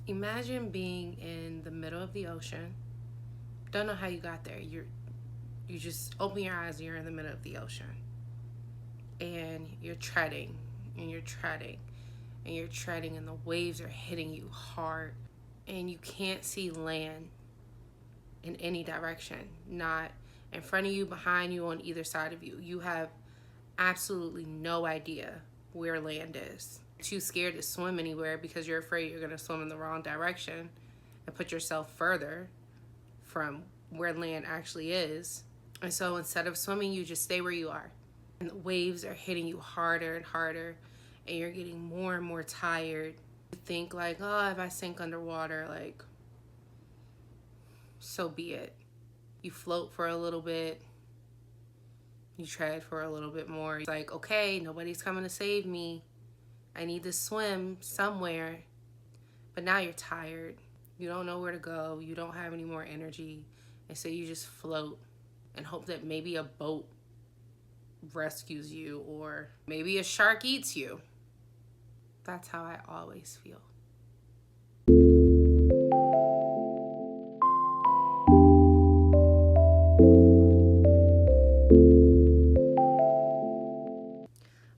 Imagine being in the middle of the ocean. Don't know how you got there. You just open your eyes and you're in the middle of the ocean. And you're treading and you're treading and you're treading and the waves are hitting you hard and you can't see land in any direction. Not in front of you, behind you, on either side of you. You have absolutely no idea where land is. Too scared to swim anywhere because you're afraid you're going to swim in the wrong direction and put yourself further from where land actually is. And so instead of swimming, you just stay where you are. And the waves are hitting you harder and harder, and you're getting more and more tired. You think like, oh, if I sink underwater, like, so be it. You float for a little bit, you tread for a little bit more. It's like, okay, nobody's coming to save me. I need to swim somewhere. But now you're tired. You don't know where to go. You don't have any more energy. And so you just float and hope that maybe a boat rescues you or maybe a shark eats you. That's how I always feel.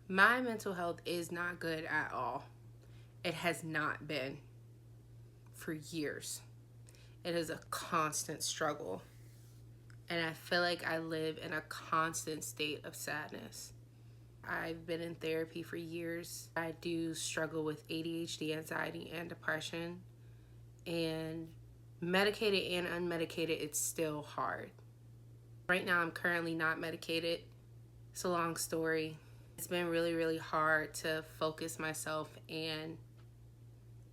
My mental health is not good at all. It has not been for years. It is a constant struggle. And I feel like I live in a constant state of sadness. I've been in therapy for years. I do struggle with ADHD, anxiety, and depression. And medicated and unmedicated, it's still hard. Right now, I'm currently not medicated. It's a long story. It's been really, really hard to focus myself and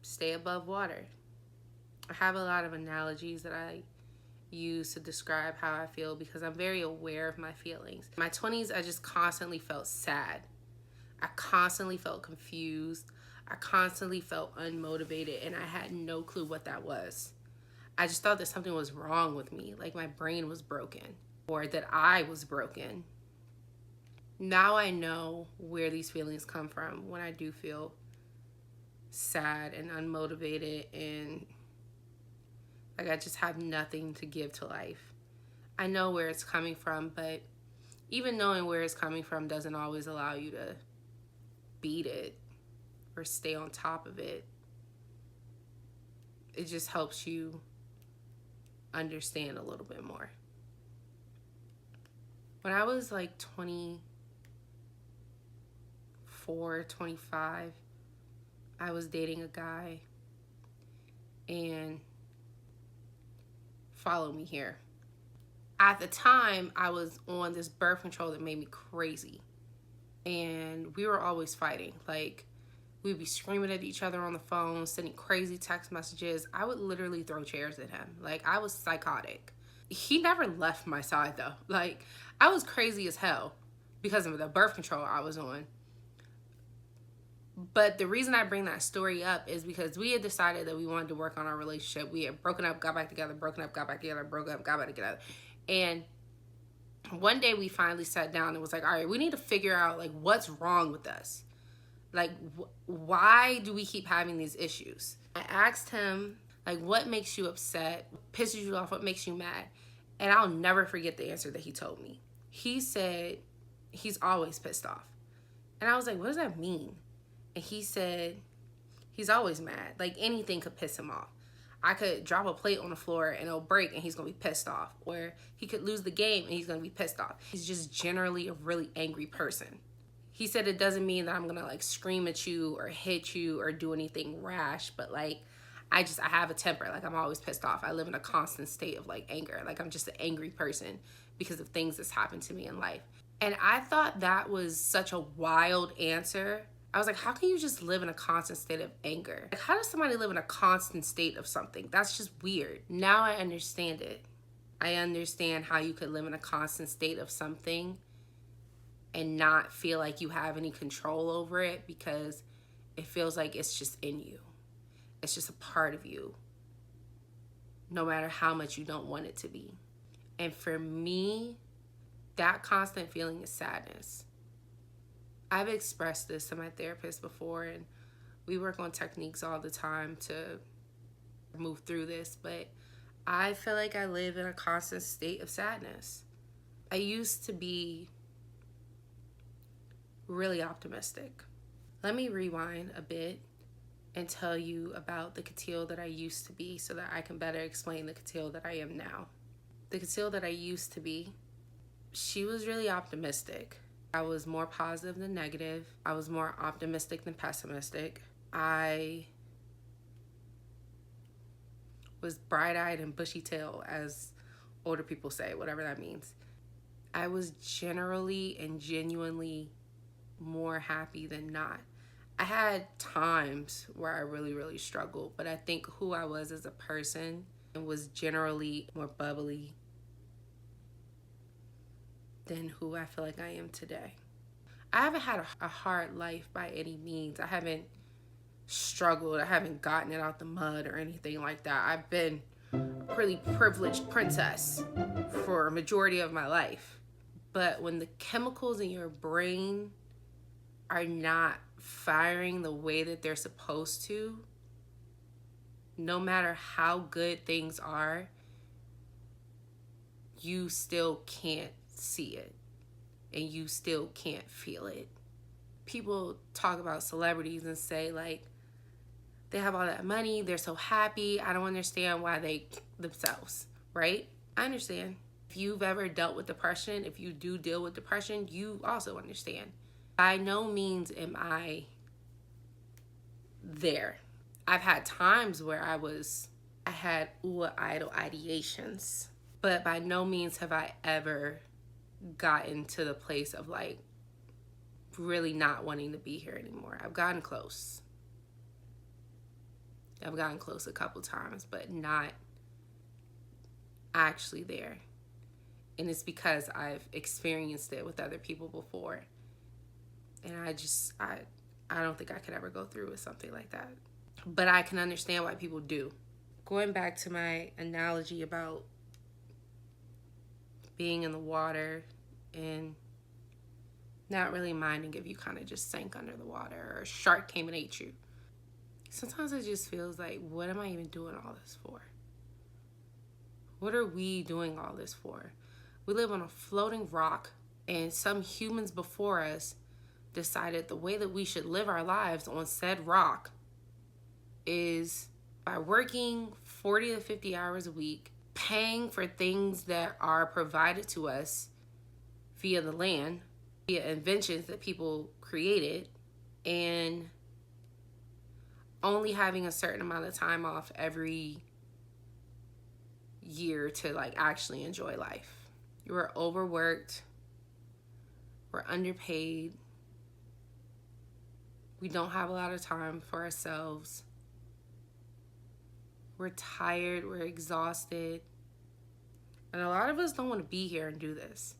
stay above water. I have a lot of analogies that I use to describe how I feel because I'm very aware of my feelings. In my 20s, I just constantly felt sad. I constantly felt confused. I constantly felt unmotivated, and I had no clue what that was. I just thought that something was wrong with me, like my brain was broken or that I was broken. Now I know where these feelings come from when I do feel sad and unmotivated and like I just have nothing to give to life. I know where it's coming from, but even knowing where it's coming from doesn't always allow you to beat it or stay on top of it. It just helps you understand a little bit more. When I was like 24, 25, I was dating a guy, and follow me here. At the time, I was on this birth control that made me crazy. And we were always fighting. Like, we'd be screaming at each other on the phone, sending crazy text messages. I would literally throw chairs at him. Like, I was psychotic. He never left my side, though. Like, I was crazy as hell because of the birth control I was on. But the reason I bring that story up is because we had decided that we wanted to work on our relationship. We had broken up, got back together, broken up, got back together, broke up, got back together. And one day we finally sat down and was like, all right, we need to figure out like what's wrong with us. Like, why do we keep having these issues? I asked him, like, what makes you upset? What pisses you off? What makes you mad? And I'll never forget the answer that he told me. He said, he's always pissed off. And I was like, what does that mean? And he said, he's always mad. Like, anything could piss him off. I could drop a plate on the floor and it'll break and he's going to be pissed off. Or he could lose the game and he's going to be pissed off. He's just generally a really angry person. He said it doesn't mean that I'm going to like scream at you or hit you or do anything rash, but like I have a temper. Like, I'm always pissed off. I live in a constant state of like anger. Like, I'm just an angry person because of things that's happened to me in life. And I thought that was such a wild answer. I was like, how can you just live in a constant state of anger? Like, how does somebody live in a constant state of something? That's just weird. Now I understand it. I understand how you could live in a constant state of something and not feel like you have any control over it because it feels like it's just in you. It's just a part of you, no matter how much you don't want it to be. And for me, that constant feeling is sadness. I've expressed this to my therapist before, and we work on techniques all the time to move through this, but I feel like I live in a constant state of sadness. I used to be really optimistic. Let me rewind a bit and tell you about the Katil that I used to be so that I can better explain the Katil that I am now. The Katil that I used to be, she was really optimistic. I was more positive than negative. I was more optimistic than pessimistic. I was bright-eyed and bushy-tailed, as older people say, whatever that means. I was generally and genuinely more happy than not. I had times where I really, really struggled, but I think who I was as a person was generally more bubbly than who I feel like I am today. I haven't had a hard life by any means. I haven't struggled. I haven't gotten it out the mud or anything like that. I've been a pretty privileged princess for a majority of my life. But when the chemicals in your brain are not firing the way that they're supposed to, no matter how good things are, you still can't see it and you still can't feel it. People talk about celebrities and say, like, they have all that money, they're so happy, I don't understand why they themselves, right? I understand. If you've ever dealt with depression, if you do deal with depression, you also understand. By no means am I there. I've had times where I had idle ideations, but by no means have I ever gotten to the place of like really not wanting to be here anymore. I've gotten close. I've gotten close a couple times, but not actually there. And it's because I've experienced it with other people before. And I don't think I could ever go through with something like that. But I can understand why people do. Going back to my analogy about being in the water and not really minding if you kind of just sank under the water or a shark came and ate you. Sometimes it just feels like, what am I even doing all this for? What are we doing all this for? We live on a floating rock, and some humans before us decided the way that we should live our lives on said rock is by working 40 to 50 hours a week, paying for things that are provided to us via the land, via inventions that people created, and only having a certain amount of time off every year to like actually enjoy life. We're overworked, we're underpaid, we don't have a lot of time for ourselves, we're tired, we're exhausted, and a lot of us don't want to be here and do this.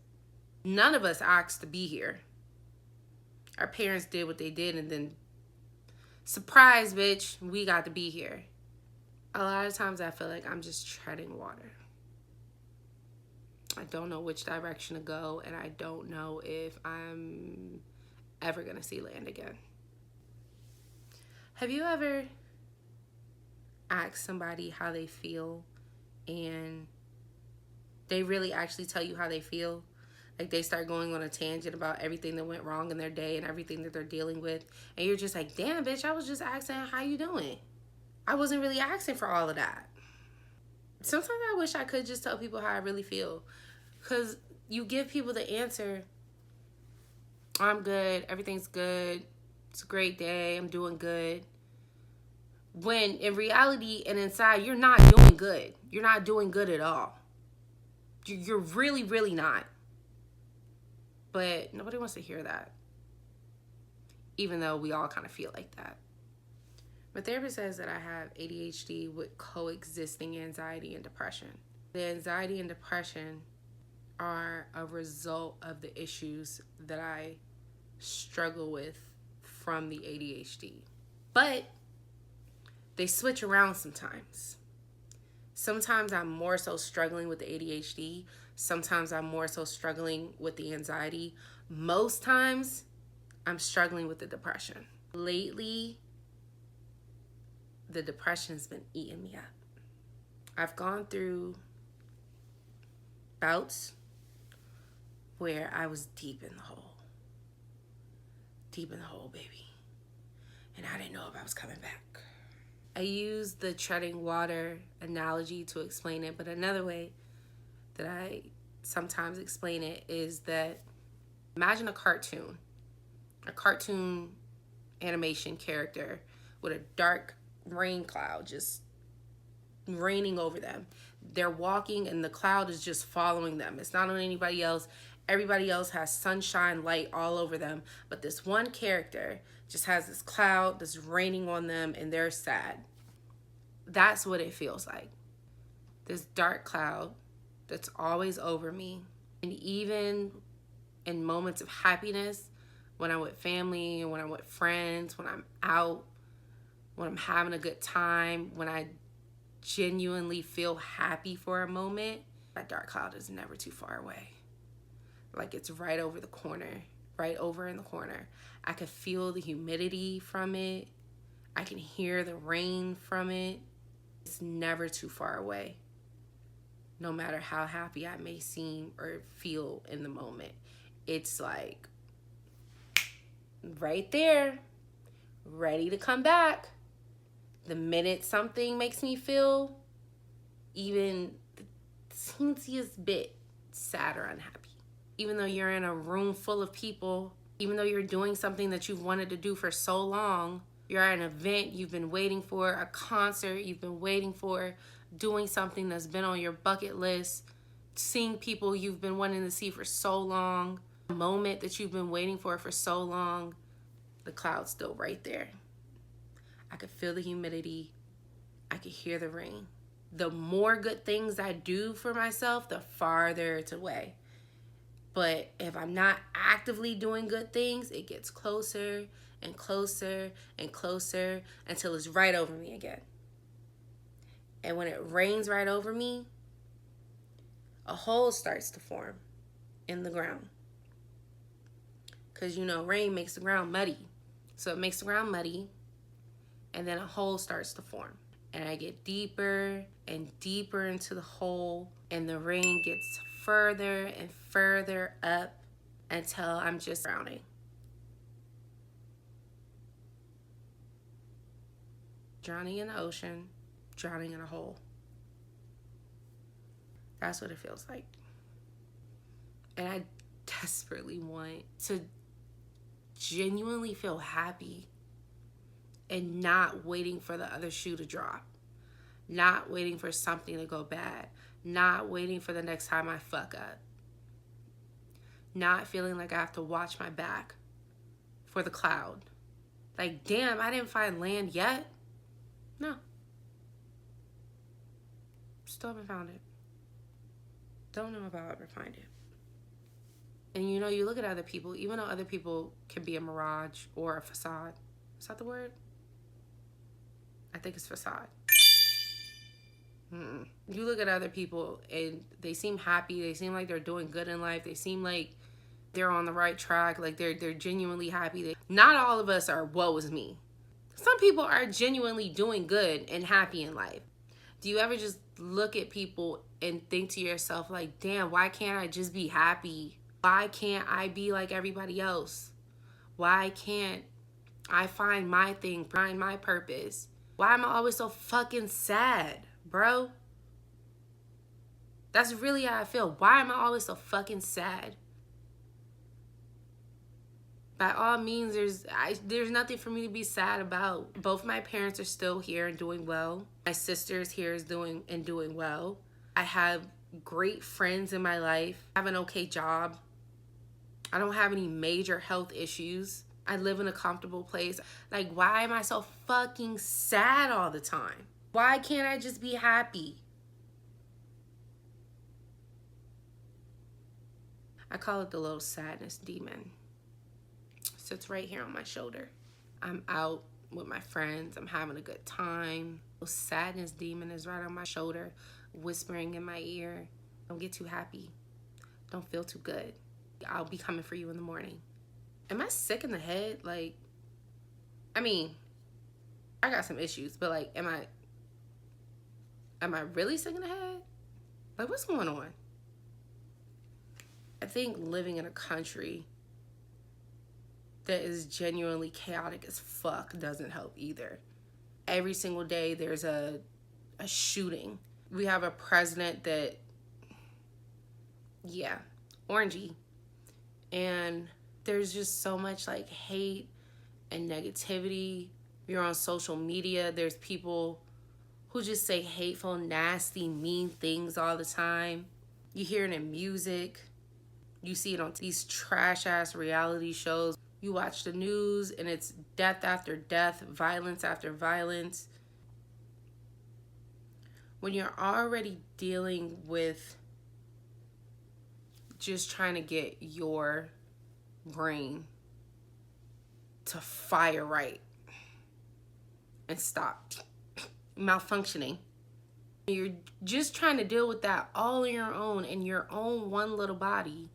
None of us asked to be here. Our parents did what they did, and then surprise, bitch, we got to be here. A lot of times I feel like I'm just treading water. I don't know which direction to go, and I don't know if I'm ever gonna see land again. Have you ever asked somebody how they feel and they really actually tell you how they feel? Like they start going on a tangent about everything that went wrong in their day and everything that they're dealing with, and you're just like, damn, bitch, I was just asking how you doing. I wasn't really asking for all of that. Sometimes I wish I could just tell people how I really feel, because you give people the answer, I'm good, everything's good, it's a great day, I'm doing good, when in reality and inside you're not doing good. You're not doing good at all. You're really, really not. But nobody wants to hear that, even though we all kind of feel like that. My therapist says that I have ADHD with coexisting anxiety and depression. The anxiety and depression are a result of the issues that I struggle with from the ADHD. But they switch around sometimes. Sometimes I'm more so struggling with the ADHD. Sometimes I'm more so struggling with the anxiety. Most times I'm struggling with the depression. Lately, the depression's been eating me up. I've gone through bouts where I was deep in the hole. Deep in the hole, baby. And I didn't know if I was coming back. I use the treading water analogy to explain it, but another way that I sometimes explain it is that imagine a cartoon animation character with a dark rain cloud just raining over them. They're walking and the cloud is just following them. It's not on anybody else. Everybody else has sunshine, light all over them, but this one character just has this cloud that's raining on them and they're sad. That's what it feels like. This dark cloud that's always over me. And even in moments of happiness, when I'm with family, when I'm with friends, when I'm out, when I'm having a good time, when I genuinely feel happy for a moment, that dark cloud is never too far away. Like it's right over the corner, right over in the corner. I can feel the humidity from it. I can hear the rain from it. It's never too far away, no matter how happy I may seem or feel in the moment. It's like right there, ready to come back. The minute something makes me feel even the teensiest bit sad or unhappy, even though you're in a room full of people, even though you're doing something that you've wanted to do for so long, you're at an event you've been waiting for, a concert you've been waiting for, doing something that's been on your bucket list, seeing people you've been wanting to see for so long, a moment that you've been waiting for so long, the cloud's still right there. I could feel the humidity. I could hear the rain. The more good things I do for myself, the farther it's away. But if I'm not actively doing good things, it gets closer and closer and closer until it's right over me again. And when it rains right over me, a hole starts to form in the ground. Because, rain makes the ground muddy. So it makes the ground muddy, and then a hole starts to form. And I get deeper and deeper into the hole, and the rain gets further and further up until I'm just drowning. Drowning in the ocean, drowning in a hole. That's what it feels like. And I desperately want to genuinely feel happy and not waiting for the other shoe to drop. Not waiting for something to go bad. Not waiting for the next time I fuck up. Not feeling like I have to watch my back for the cloud. Like, damn, I didn't find land yet. No. Still haven't found it. Don't know if I'll ever find it. And you look at other people, even though other people can be a mirage or a facade. Is that the word? I think it's facade. You look at other people and they seem happy. They seem like they're doing good in life. They seem like they're on the right track. Like they're genuinely happy. Not all of us are woe is me. Some people are genuinely doing good and happy in life. Do you ever just look at people and think to yourself like, damn, why can't I just be happy? Why can't I be like everybody else? Why can't I find my thing, find my purpose? Why am I always so fucking sad, bro? That's really how I feel. Why am I always so fucking sad? By all means, there's nothing for me to be sad about. Both my parents are still here and doing well. My sister's here is doing well. I have great friends in my life. I have an okay job. I don't have any major health issues. I live in a comfortable place. Like, why am I so fucking sad all the time? Why can't I just be happy? I call it the little sadness demon. Sits right here on my shoulder. I'm out with my friends. I'm having a good time. The sadness demon is right on my shoulder, whispering in my ear. Don't get too happy. Don't feel too good. I'll be coming for you in the morning. Am I sick in the head? Like, I mean, I got some issues, but like, am I really sick in the head? Like, what's going on? I think living in a country that is genuinely chaotic as fuck doesn't help either. Every single day there's a shooting. We have a president that, yeah, orangey. And there's just so much like hate and negativity. You're on social media, there's people who just say hateful, nasty, mean things all the time. You hear it in music. You see it on these trash ass reality shows. You watch the news and it's death after death, violence after violence. When you're already dealing with just trying to get your brain to fire right and stop malfunctioning, you're just trying to deal with that all on your own in your own one little body,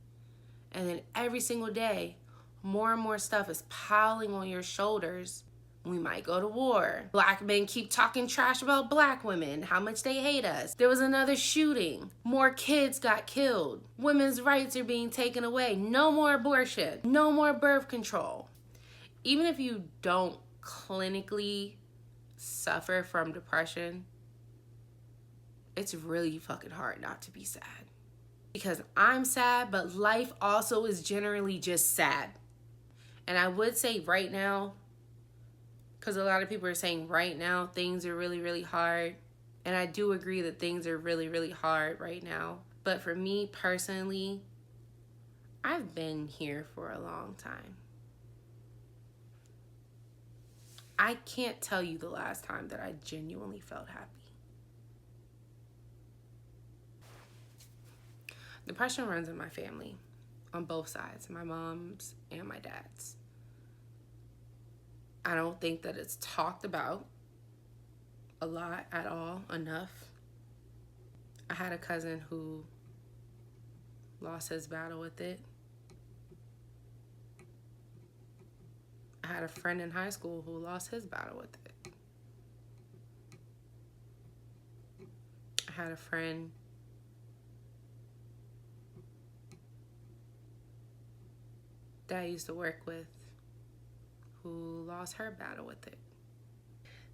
and then every single day more and more stuff is piling on your shoulders. We might go to war. Black men keep talking trash about black women, how much they hate us. There was another shooting. More kids got killed. Women's rights are being taken away. No more abortion. No more birth control. Even if you don't clinically suffer from depression, it's really fucking hard not to be sad. Because I'm sad, but life also is generally just sad. And I would say right now, because a lot of people are saying right now things are really, really hard. And I do agree that things are really, really hard right now. But for me personally, I've been here for a long time. I can't tell you the last time that I genuinely felt happy. Depression runs in my family on both sides, my mom's and my dad's. I don't think that it's talked about a lot at all, enough. I had a cousin who lost his battle with it. I had a friend in high school who lost his battle with it. I had a friend that I used to work with who lost her battle with it.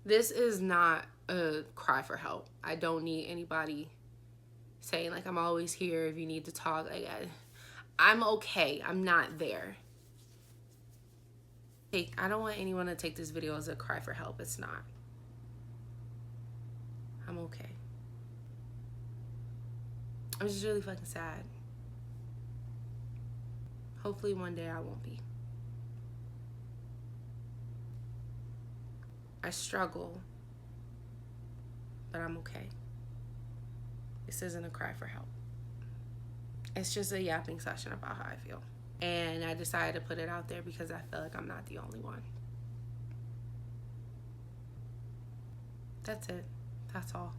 This is not a cry for help. I don't need anybody saying like I'm always here if you need to talk. Like I'm okay. I'm not there. I don't want anyone to take this video as a cry for help. It's not. I'm okay. I'm just really fucking sad. Hopefully one day I won't be. I struggle, but I'm okay. This isn't a cry for help. It's just a yapping session about how I feel. And I decided to put it out there because I feel like I'm not the only one. That's it. That's all.